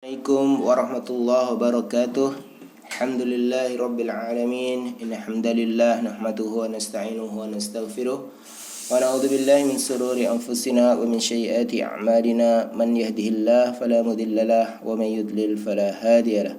Assalamualaikum warahmatullahi wabarakatuh. Alhamdulillahi rabbil alamin. Inna hamdalillah nahmaduhu wa nasta'inuhu wa nastaghfiruh wa na'udzu billahi min sururi anfusina wa min sayyiati a'malina. Man yahdihillahu fala mudhillalah wa man yudlil fala hadiyalah.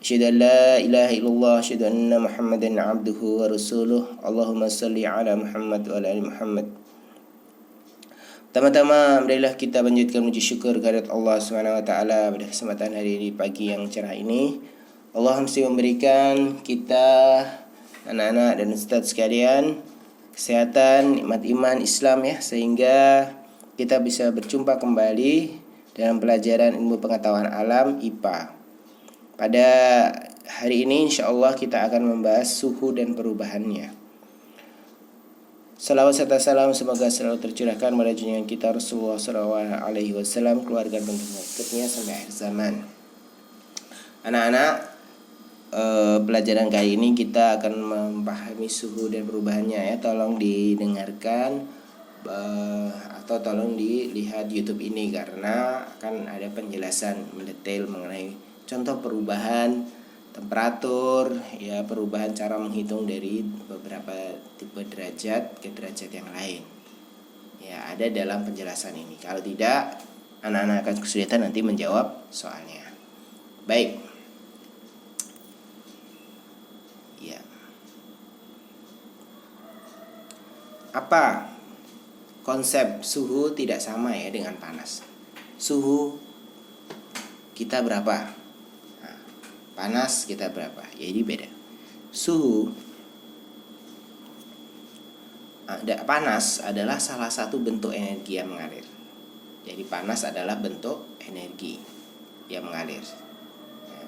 Asyhadu an la ilaha illallah, asyhadu anna Muhammadan 'abduhu wa rasuluh. Allahumma shalli ala Muhammad wa ala ali Muhammad. Pertama-tama, marilah kita panjatkan puji syukur kehadirat Allah Subhanahu wa taala pada kesempatan hari ini, pagi yang cerah ini. Allah mesti memberikan kita, anak-anak dan ustaz sekalian, kesehatan, nikmat iman Islam ya, sehingga kita bisa berjumpa kembali dalam pelajaran ilmu pengetahuan alam IPA. Pada hari ini insyaallah kita akan membahas suhu dan perubahannya. Salawat serta salam semoga selalu tercurahkan pada junjungan kita Rasulullah SAW, keluarga dan pengikutnya sampai akhir zaman. Anak-anak, pelajaran kali ini kita akan memahami suhu dan perubahannya ya. Tolong didengarkan atau tolong dilihat YouTube ini karena akan ada penjelasan mendetail mengenai contoh perubahan temperatur, ya, perubahan cara menghitung dari beberapa tipe derajat ke derajat yang lain. Ya, ada dalam penjelasan ini. Kalau tidak, anak-anak akan kesulitan nanti menjawab soalnya. Baik. Ya. Apa konsep suhu tidak sama ya dengan panas? Suhu kita berapa? Panas kita berapa? Jadi beda. Suhu panas adalah salah satu bentuk energi yang mengalir. Jadi panas adalah bentuk energi yang mengalir. Ya.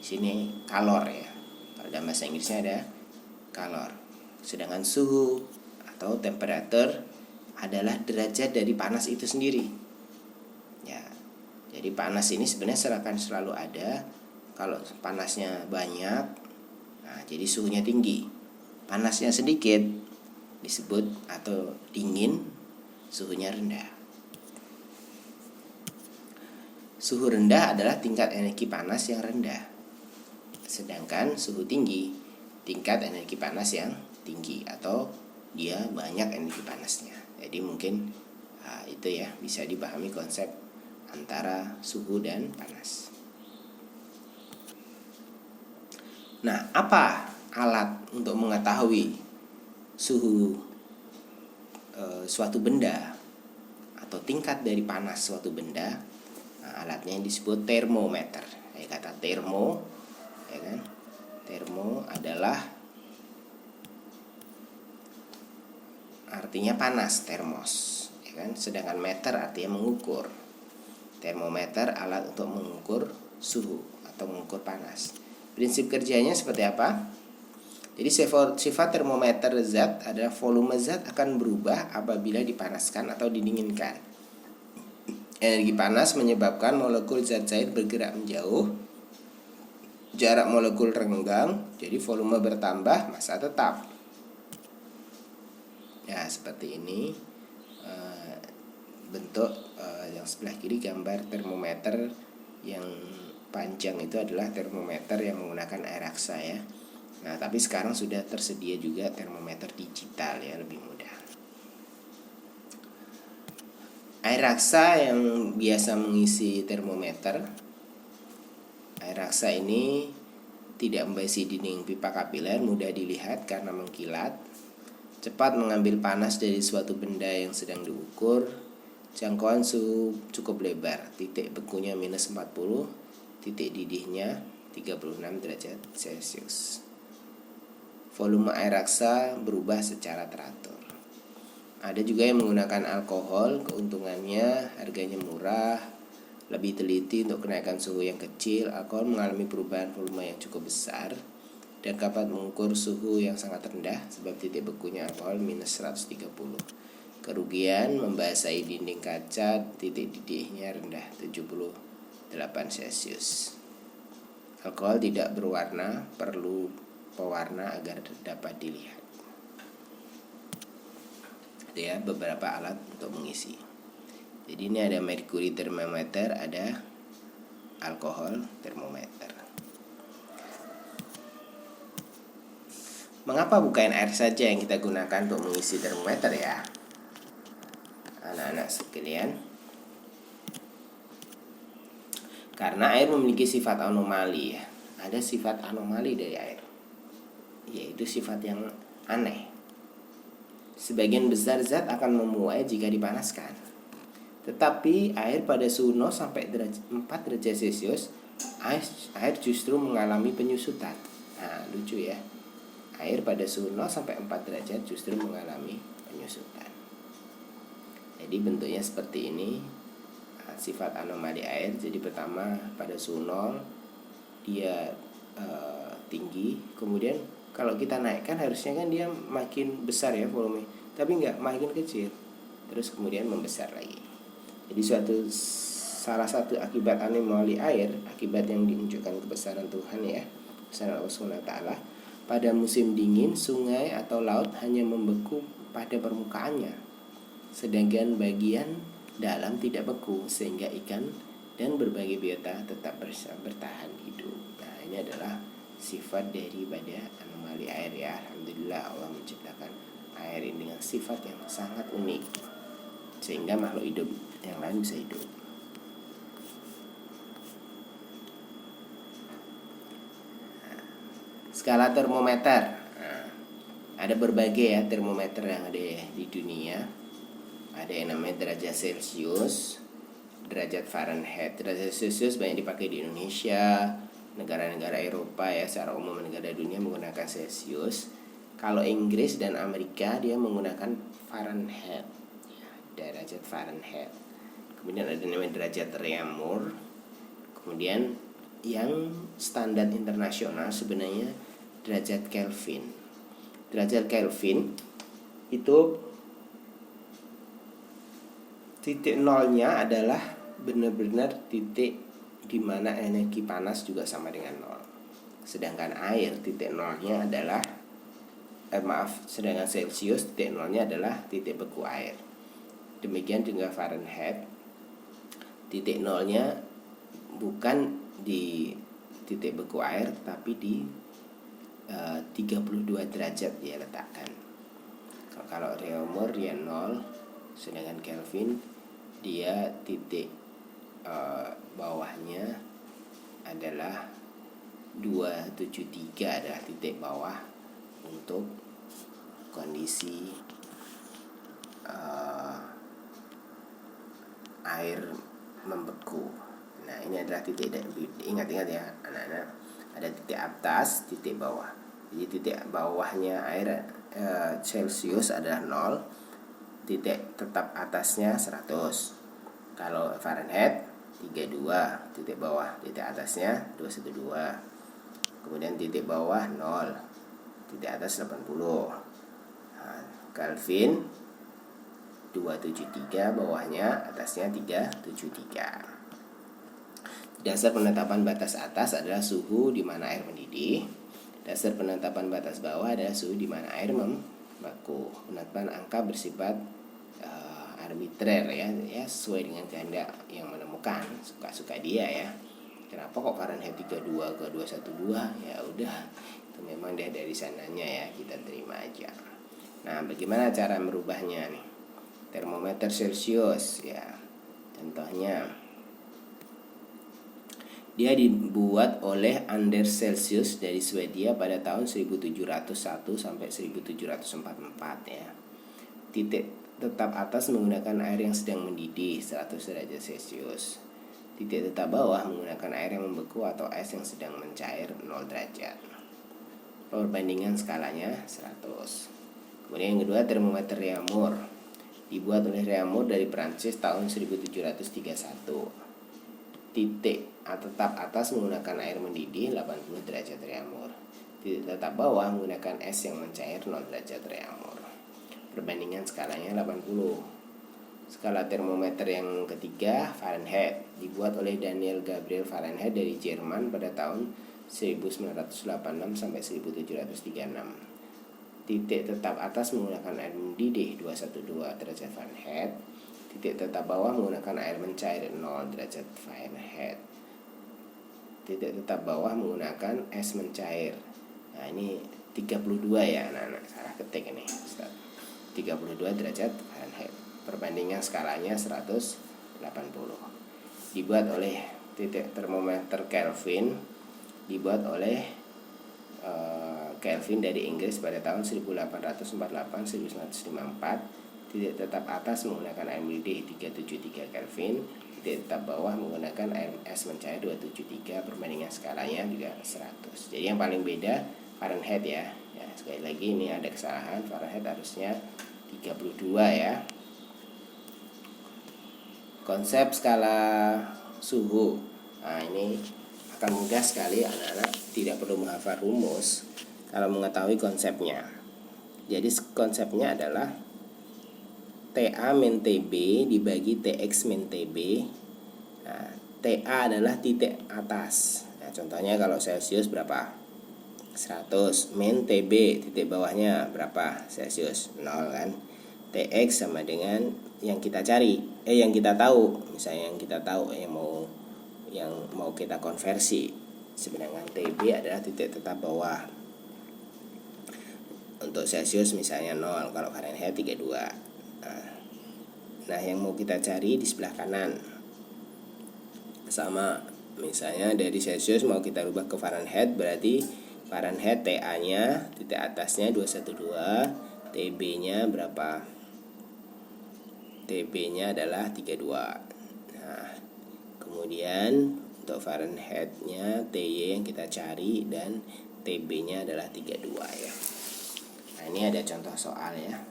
Di sini kalor ya. Kalau dalam bahasa Inggrisnya ada kalor. Sedangkan suhu atau temperatur adalah derajat dari panas itu sendiri. Ya. Jadi panas ini sebenarnya akan selalu ada. Kalau panasnya banyak, nah, jadi suhunya tinggi. Panasnya sedikit, disebut atau dingin, suhunya rendah. Suhu rendah adalah tingkat energi panas yang rendah. Sedangkan suhu tinggi, tingkat energi panas yang tinggi atau dia banyak energi panasnya. Jadi mungkin itu ya, bisa dipahami konsep antara suhu dan panas. Nah, apa alat untuk mengetahui suhu suatu benda atau tingkat dari panas suatu benda? Nah, alatnya yang disebut termometer. Kata termo, ya kan? Termo adalah artinya panas, termos, ya kan? Sedangkan meter artinya mengukur. Termometer alat untuk mengukur suhu atau mengukur panas. Prinsip kerjanya seperti apa? Jadi sifat termometer zat adalah volume zat akan berubah apabila dipanaskan atau didinginkan. Energi panas menyebabkan molekul zat cair bergerak menjauh. Jarak molekul renggang, jadi volume bertambah, massa tetap. Ya, seperti ini bentuk yang sebelah kiri gambar termometer yang panjang itu adalah termometer yang menggunakan air raksa ya. Nah, tapi sekarang sudah tersedia juga termometer digital ya, lebih mudah. Air raksa yang biasa mengisi termometer. Air raksa ini tidak membesi dinding pipa kapiler, mudah dilihat karena mengkilat. Cepat mengambil panas dari suatu benda yang sedang diukur. Jangkauan suhu cukup lebar, titik bekunya minus 40, titik didihnya 36 derajat Celcius. Volume air raksa berubah secara teratur. Ada juga yang menggunakan alkohol, keuntungannya harganya murah, lebih teliti untuk kenaikan suhu yang kecil. Alkohol mengalami perubahan volume yang cukup besar dan dapat mengukur suhu yang sangat rendah sebab titik bekunya alkohol minus 130. Kerugian membasahi dinding kaca, titik didihnya rendah 78 Celcius. Alkohol tidak berwarna, perlu pewarna agar dapat dilihat. Ada ya beberapa alat untuk mengisi. Jadi ini ada mercury thermometer, ada alkohol termometer. Mengapa bukan air saja yang kita gunakan untuk mengisi termometer ya, anak-anak sekalian? Karena air memiliki sifat anomali ya. Ada sifat anomali dari air, yaitu sifat yang aneh. Sebagian besar zat akan memuai jika dipanaskan. Tetapi air pada suhu 0 sampai 4 derajat Celcius, air justru mengalami penyusutan. Nah, lucu ya. Air pada suhu 0 sampai 4 derajat justru mengalami penyusutan. Jadi bentuknya seperti ini, sifat anomali air. Jadi pertama pada suhu 0 dia tinggi, kemudian kalau kita naikkan harusnya kan dia makin besar ya volume, tapi enggak, makin kecil, terus kemudian membesar lagi. Jadi salah satu akibat anomali air, akibat yang ditunjukkan kebesaran Tuhan ya, kebesaran Allah SWT. Pada musim dingin, sungai atau laut hanya membeku pada permukaannya, sedangkan bagian dalam tidak beku, sehingga ikan dan berbagai biota tetap bertahan hidup. Nah, ini adalah sifat daripada anomali air ya. Alhamdulillah Allah menciptakan air ini dengan sifat yang sangat unik, sehingga makhluk hidup yang lain bisa hidup. Skala termometer. Nah, ada berbagai ya termometer yang ada di dunia. Ada yang namanya derajat Celcius, derajat Fahrenheit. Derajat Celcius banyak dipakai di Indonesia, negara-negara Eropa ya, secara umum negara dunia menggunakan Celcius. Kalau Inggris dan Amerika dia menggunakan Fahrenheit, ya, derajat Fahrenheit. Kemudian ada namanya derajat Reaumur. Kemudian yang standar internasional sebenarnya derajat Kelvin. Derajat Kelvin itu titik nolnya adalah benar-benar titik di mana energi panas juga sama dengan nol. Sedangkan air titik nolnya adalah sedangkan Celcius titik nolnya adalah titik beku air. Demikian juga Fahrenheit, titik nolnya bukan di titik beku air tapi di 32 derajat dia letakkan. Kalau Reaumur dia 0, sedangkan Kelvin dia titik bawahnya adalah 273, adalah titik bawah untuk kondisi air membeku. Nah, ini adalah titik, ingat-ingat ya anak-anak, ada titik atas, titik bawah. Jadi titik bawahnya air Celcius adalah 0, titik tetap atasnya 100. Kalau Fahrenheit 32, titik bawah, titik atasnya 212. Kemudian titik bawah 0, titik atas 80. Nah, Kelvin 273, bawahnya, atasnya 373. Dasar penetapan batas atas adalah suhu di mana air mendidih. Dasar penetapan batas bawah adalah suhu di mana air membeku. Penetapan angka bersifat arbitrer ya, sesuai dengan kehendak yang menemukan, suka-suka dia ya. Kenapa kok Fahrenheit 32 ke 212? Ya udah, itu memang dia dari sananya ya, kita terima aja. Nah, bagaimana cara merubahnya nih? Termometer Celcius ya. Contohnya dia dibuat oleh Anders Celsius dari Swedia pada tahun 1701 sampai 1744 ya. Titik tetap atas menggunakan air yang sedang mendidih 100 derajat Celcius. Titik tetap bawah menggunakan air yang membeku atau es yang sedang mencair 0 derajat. Perbandingan skalanya 100. Kemudian yang kedua, termometer Reaumur. Dibuat oleh Reaumur dari Prancis tahun 1731. Titik tetap atas menggunakan air mendidih 80 derajat Reaumur. Titik tetap bawah menggunakan es yang mencair 0 derajat Reaumur. Perbandingan skalanya 80. Skala termometer yang ketiga, Fahrenheit. Dibuat oleh Daniel Gabriel Fahrenheit dari Jerman pada tahun 1986 sampai 1736. Titik tetap atas menggunakan air mendidih 212 derajat Fahrenheit. Titik tetap bawah menggunakan air mencair 0 derajat Fahrenheit. titik tetap bawah menggunakan es mencair. Nah, ini 32 ya anak-anak, salah ketik ini Ustaz. 32 derajat Fahrenheit. Perbandingan skalanya 180. Dibuat oleh titik termometer Kelvin, dibuat oleh Kelvin dari Inggris pada tahun 1848-1954. Titik tetap atas menggunakan AMD 373 Kelvin, titik tetap bawah menggunakan es mencair 273. Perbandingan skalanya juga 100. Jadi yang paling beda Fahrenheit ya. Ya, sekali lagi ini ada kesalahan, Fahrenheit harusnya 32 ya. Konsep skala suhu. Nah, ini akan mudah sekali anak-anak, tidak perlu menghafal rumus kalau mengetahui konsepnya. Jadi konsepnya adalah TA min TB dibagi TX min TB. Nah, TA adalah titik atas. Nah, contohnya kalau Celsius berapa? 100. Min TB, titik bawahnya berapa? Celsius 0 kan. TX sama dengan yang kita cari, yang kita tahu. Misalnya yang kita tahu, yang mau kita konversi. Sedangkan TB adalah titik tetap bawah. Untuk Celsius misalnya 0, kalau Fahrenheit 32. Nah, yang mau kita cari di sebelah kanan. Sama, misalnya dari Celsius mau kita rubah ke Fahrenheit, berarti Fahrenheit TA-nya, titik atasnya 212, TB-nya berapa? TB-nya adalah 32. Nah, kemudian untuk Fahrenheit-nya TY yang kita cari dan TB-nya adalah 32 ya. Nah, ini ada contoh soal ya.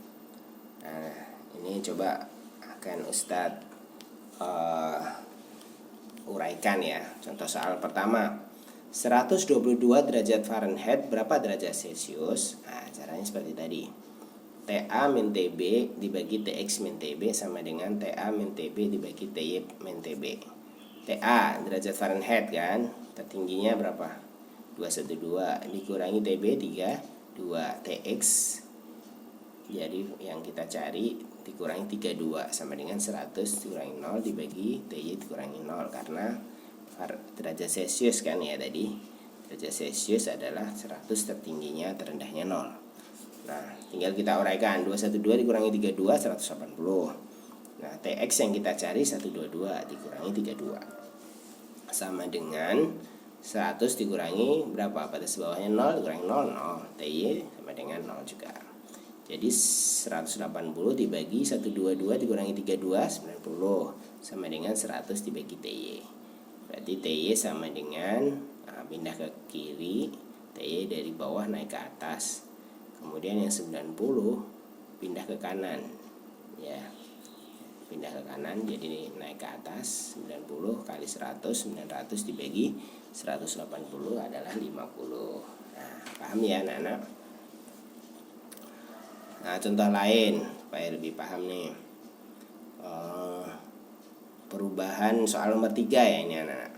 Nah, ini coba akan Ustadz uraikan ya. Contoh soal pertama, 122 derajat Fahrenheit berapa derajat Celsius? Nah, caranya seperti tadi. TA min TB dibagi TX min TB sama dengan TA min TB dibagi TY min TB. TA derajat Fahrenheit kan, tertingginya berapa? 212 dikurangi TB 32. TX jadi yang kita cari dikurangi 32 sama dengan 100 dikurangi 0 dibagi TY dikurangi 0, karena derajat Celsius kan ya tadi. Derajat Celsius adalah 100 tertingginya, terendahnya 0. Nah, tinggal kita uraikan. 212 dikurangi 32 180. Nah, TX yang kita cari 122 dikurangi 32 sama dengan 100 dikurangi berapa? Batas bawahnya 0 dikurangi 0, 0. TY sama dengan 0 juga. Jadi 180 dibagi 122 dikurangi 32 90 sama dengan 100 dibagi TY. Berarti TY sama dengan pindah ke kiri, TY dari bawah naik ke atas. Kemudian yang 90 pindah ke kanan ya. Pindah ke kanan jadi naik ke atas. 90 kali 100, 900 dibagi 180 adalah 50. Nah, paham ya anak-anak? Nah, contoh lain supaya lebih paham nih. Perubahan soal nomor 3 ya ini anak-anak.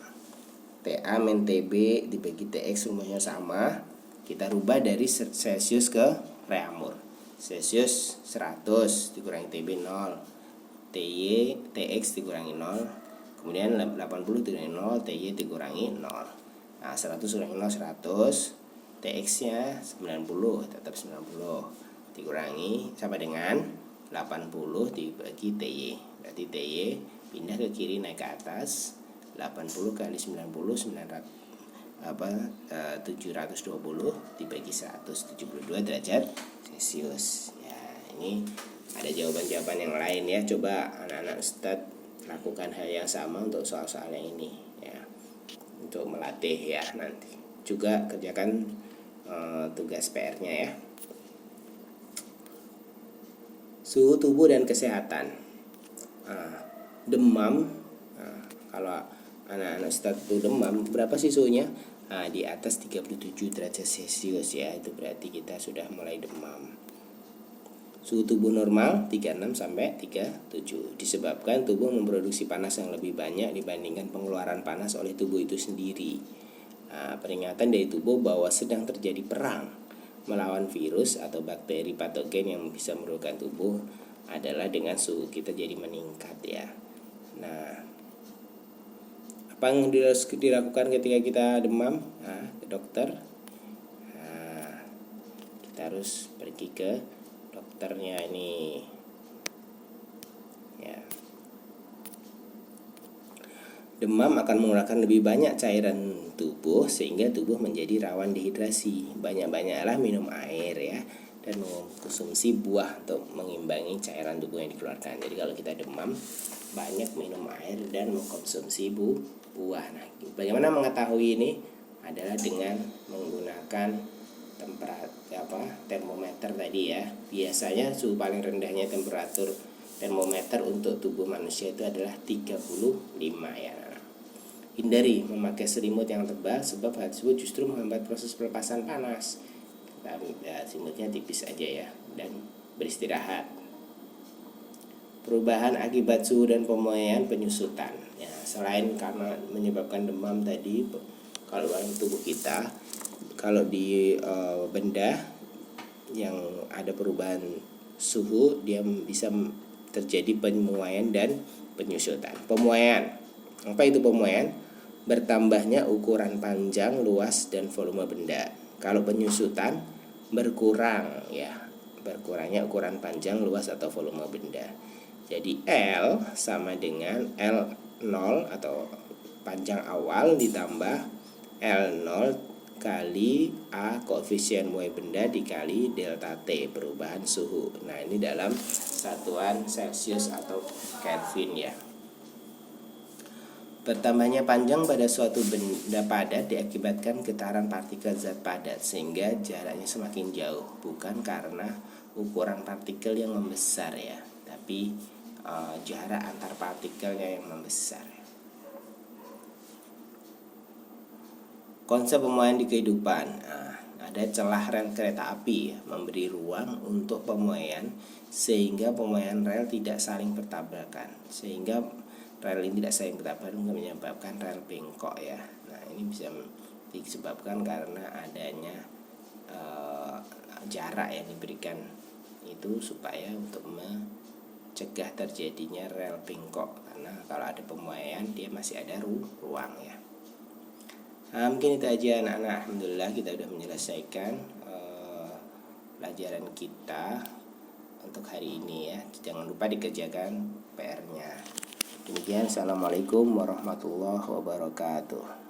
TA min TB dibagi TX rumusnya sama. Kita rubah dari Celsius ke Reaumur. Celsius 100 dikurangi TB 0, TY TX dikurangi 0, kemudian 80 dikurangi 0, TY dikurangi 0. Nah, 100 kurangi 0 100, TX nya 90 tetap 90 dikurangi sama dengan 80 dibagi TY. Berarti TY pindah ke kiri naik ke atas. 80 kali 90 720 dibagi 172 derajat Celsius. Ya, ini ada jawaban-jawaban yang lain ya. Coba anak-anak Ustadz lakukan hal yang sama untuk soal-soal yang ini ya. Untuk melatih ya nanti. Juga kerjakan tugas PR-nya ya. Suhu tubuh dan kesehatan. Demam. Kalau anak-anak Ustadz itu demam, berapa sih suhunya? Di atas 37 derajat Celsius ya, itu berarti kita sudah mulai demam. Suhu tubuh normal 36 sampai 37 disebabkan tubuh memproduksi panas yang lebih banyak dibandingkan pengeluaran panas oleh tubuh itu sendiri. Peringatan dari tubuh bahwa sedang terjadi perang melawan virus atau bakteri patogen yang bisa merugikan tubuh adalah dengan suhu kita jadi meningkat ya. Nah, Apa yang harus dilakukan ketika kita demam? Ke dokter. Kita harus pergi ke dokternya ini. Ya. Demam akan mengeluarkan lebih banyak cairan tubuh sehingga tubuh menjadi rawan dehidrasi. Banyak-banyaklah minum air ya, dan mengkonsumsi buah untuk mengimbangi cairan tubuh yang dikeluarkan. Jadi kalau kita demam, banyak minum air dan mengkonsumsi buah. Nah, bagaimana mengetahui ini? Adalah dengan menggunakan termometer tadi ya. Biasanya suhu paling rendahnya temperatur termometer untuk tubuh manusia itu adalah 35 ya. Hindari memakai selimut yang tebal sebab hal tersebut justru menghambat proses pelepasan panas. Selimutnya tipis aja ya, dan beristirahat. Perubahan akibat suhu dan pemuaian penyusutan ya, selain karena menyebabkan demam tadi, kalau dalam tubuh kita, kalau di benda yang ada perubahan suhu, dia bisa terjadi pemuaian dan penyusutan. Pemuaian, apa itu pemuaian? Bertambahnya ukuran panjang, luas, dan volume benda. Kalau penyusutan, berkurang ya, berkurangnya ukuran panjang, luas, atau volume benda. Jadi L sama dengan L0 atau panjang awal ditambah L0 kali A koefisien muai benda dikali delta T perubahan suhu. Nah, ini dalam satuan Celcius atau Kelvin ya. Bertambahnya panjang pada suatu benda padat diakibatkan getaran partikel zat padat sehingga jaraknya semakin jauh, bukan karena ukuran partikel yang membesar ya, tapi jarak antar partikelnya yang membesar. Konsep pemuaian di kehidupan. Ada celah rel kereta api ya, memberi ruang untuk pemuaian sehingga pemuaian rel tidak saling bertabrakan, sehingga rel ini tidak saling bertabrakan menyebabkan rel bengkok ya. Nah, ini bisa disebabkan karena adanya jarak yang diberikan itu supaya untuk mencegah terjadinya rel bengkok, karena kalau ada pemuaian dia masih ada ruang ya. Mungkin itu aja anak-anak. Alhamdulillah kita sudah menyelesaikan pelajaran kita untuk hari ini ya. Jangan lupa dikerjakan PR-nya. Demikian, assalamualaikum warahmatullahi wabarakatuh.